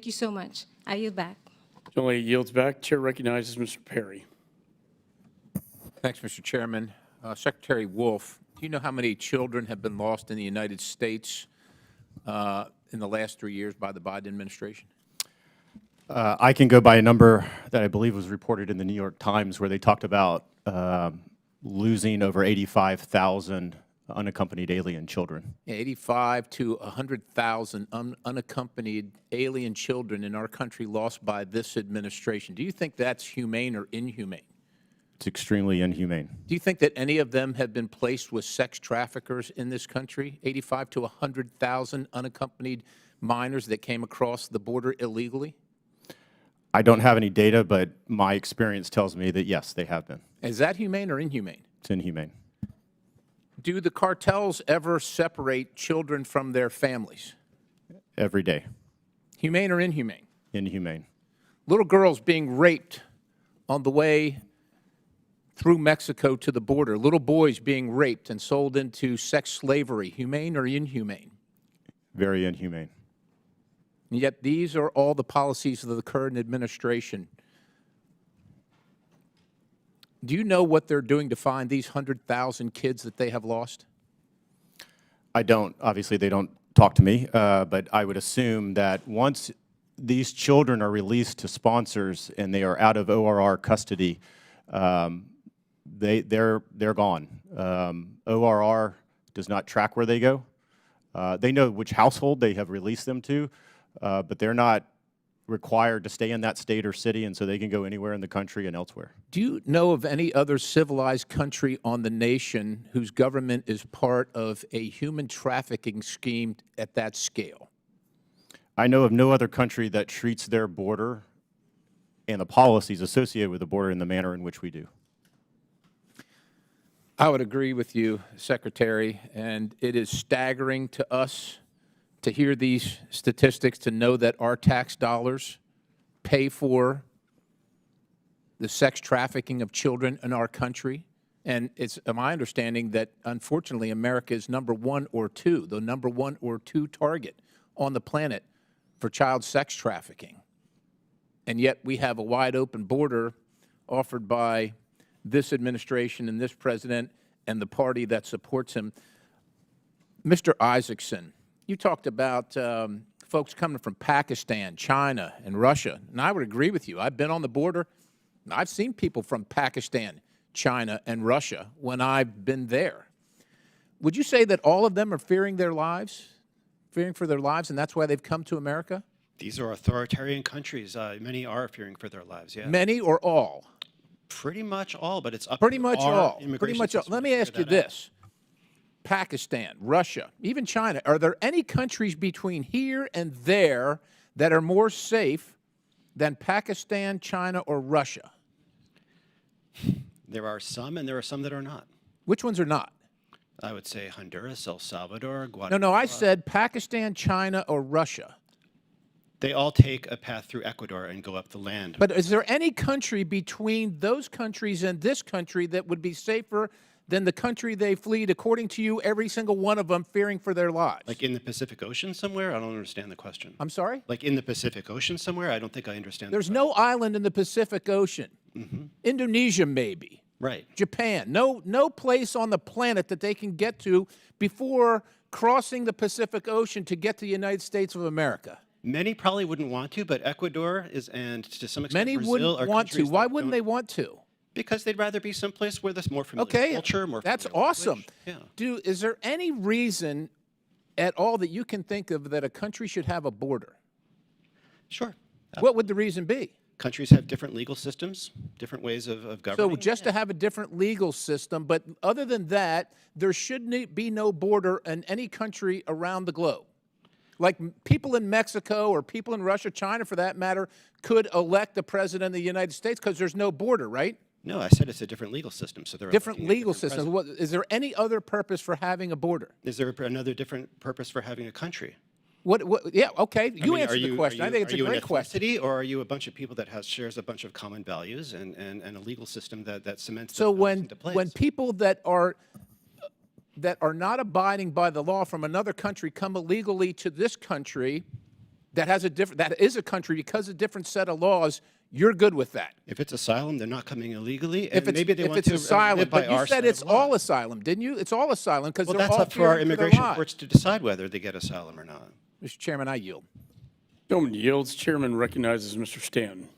Thank you so much. I yield back. Gentleman yields back. Chair recognizes Mr. Perry. Thanks, Mr. Chairman. Secretary Wolf, do you know how many children have been lost in the United States in the last 3 years by the Biden administration? I can go by a number that I believe was reported in the New York Times where they talked about losing over 85,000 unaccompanied alien children. 85 to 100,000 unaccompanied alien children in our country lost by this administration. Do you think that's humane or inhumane? It's extremely inhumane. Do you think that any of them have been placed with sex traffickers in this country? 85 to 100,000 unaccompanied minors that came across the border illegally? I don't have any data, but my experience tells me that, yes, they have been. Is that humane or inhumane? It's inhumane. Do the cartels ever separate children from their families? Every day. Humane or inhumane? Inhumane. Little girls being raped on the way through Mexico to the border. Little boys being raped and sold into sex slavery. Humane or inhumane? Very inhumane. And yet these are all the policies of the current administration. Do you know what they're doing to find these 100,000 kids that they have lost? I don't. Obviously, they don't talk to me, but I would assume that once these children are released to sponsors and they are out of ORR custody, they're gone. ORR does not track where they go. They know which household they have released them to, but they're not required to stay in that state or city, and so they can go anywhere in the country and elsewhere. Do you know of any other civilized country on the nation whose government is part of a human trafficking scheme at that scale? I know of no other country that treats their border and the policies associated with the border in the manner in which we do. I would agree with you, Secretary, and it is staggering to us to hear these statistics, to know that our tax dollars pay for the sex trafficking of children in our country. And it's my understanding that, unfortunately, America is number one or two, the number one or two target on the planet for child sex trafficking. And yet we have a wide open border offered by this administration and this president and the party that supports him. Mr. Isaacson, you talked about folks coming from Pakistan, China, and Russia, and I would agree with you. I've been on the border, and I've seen people from Pakistan, China, and Russia when I've been there. Would you say that all of them are fearing their lives, fearing for their lives, and that's why they've come to America? These are authoritarian countries. Many are fearing for their lives, yeah. Many or all? Pretty much all, but it's up Pretty to much our all. immigration Pretty much all. system Let to me figure ask you that out. this. Pakistan, Russia, even China, are there any countries between here and there that are more safe than Pakistan, China, or Russia? There are some, and there are some that are not. Which ones are not? I would say Honduras, El Salvador, Guatemala. No, I said Pakistan, China, or Russia. They all take a path through Ecuador and go up the land. But is there any country between those countries and this country that would be safer than the country they fled, according to you, every single one of them fearing for their lives? Like in the Pacific Ocean somewhere? I don't understand the question. I'm sorry? Like in the Pacific Ocean somewhere? I don't think I understand. There's no island in the Pacific Ocean. Indonesia, maybe. Right. Japan. No place on the planet that they can get to before crossing the Pacific Ocean to get to the United States of America. Many probably wouldn't want to, but Ecuador is, and to some extent Many Brazil, wouldn't are want to. countries Why that wouldn't don't- they want to? Because they'd rather be someplace where there's more familiar Okay, culture, more that's familiar awesome. language. Yeah. Is there any reason at all that you can think of that a country should have a border? Sure. What would the reason be? Countries have different legal systems, different ways of governing. So just to have a different legal system, but other than that, there should be no border in any country around the globe. Like people in Mexico or people in Russia, China for that matter, could elect the president of the United States because there's no border, right? No, I said it's a different legal system. So there are Different legal systems. Is there any other purpose for having a border? Is there another different purpose for having a country? Yeah, okay. I You mean, answer the question. I think it's a great question. Are you an ethnicity, or are you a bunch of people that shares a bunch of common values and a legal system that cements So those values into place? when people that are not abiding by the law from another country come illegally to this country, that has a different, that is a country because of a different set of laws, you're good with that. If it's asylum, they're not coming illegally, If and it's, maybe they if want it's to asylum, live by but you our said set it's of law. all asylum, didn't you? It's all asylum because Well, they're that's all up for our fearing for their immigration lives. courts to decide whether they get asylum or not. Mr. Chairman, I yield. Gentleman yields. Chairman recognizes Mr. Stanton.